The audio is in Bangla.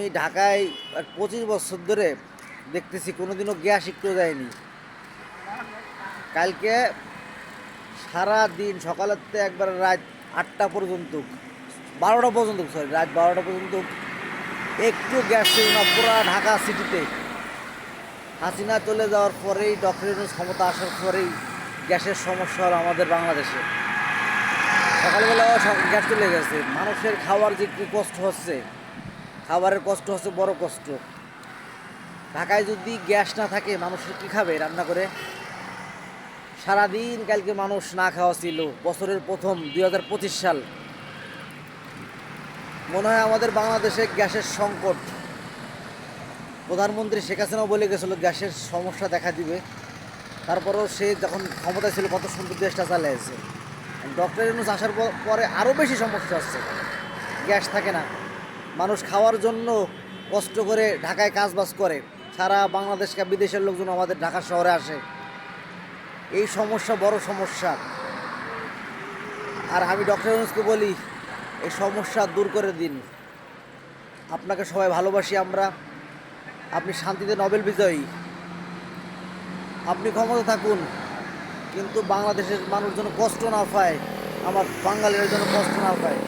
এই ঢাকায় 25 বছর ধরে দেখতেছি কোনোদিনও গ্যাস একটু দেয়নি। কালকে সারা দিন সকালের থেকে একবার রাত 8টা পর্যন্ত, 12টা পর্যন্ত, সরি রাত 12টা পর্যন্ত একটু গ্যাস ছিল না পুরা ঢাকা সিটিতে। হাসিনা চলে যাওয়ার পরেই, ডক্টর ইউনূস ক্ষমতা আসার পরেই গ্যাসের সমস্যা হলো আমাদের বাংলাদেশে। সকালবেলা গ্যাস চলে গেছে, মানুষের খাওয়ার যে কী কষ্ট হচ্ছে, খাবারের কষ্ট হচ্ছে বড় কষ্ট। ঢাকায় যদি গ্যাস না থাকে মানুষের কী খাবে রান্না করে? সারাদিন কালকে মানুষ না খাওয়া ছিল। বছরের প্রথম 2025 সাল, মনে হয় আমাদের বাংলাদেশে গ্যাসের সংকট। প্রধানমন্ত্রী শেখ হাসিনাও বলে গেছিলো গ্যাসের সমস্যা দেখা দিবে, তারপরেও সে যখন ক্ষমতায় ছিল কত সুন্দর দেশটা চালিয়েছে। ডক্টর ইউনূস আসার পরে আরও বেশি সমস্যা হচ্ছে, গ্যাস থাকে না, মানুষ খাওয়ার জন্য কষ্ট করে ঢাকায় কাজবাজ করে, সারা বাংলাদেশকে বিদেশের লোকজন আমাদের ঢাকা শহরে আসে। এই সমস্যা বড় সমস্যা। আর আমি ডক্টর ইউনূসকে বলি এই সমস্যা দূর করে দিন। আপনাকে সবাই ভালোবাসি আমরা, আপনি শান্তিতে নোবেল বিজয়ী, আপনি ক্ষমতা থাকুন, কিন্তু বাংলাদেশের মানুষ যেন কষ্ট না পায়, আমার বাঙালিরা যেন কষ্ট না পায়।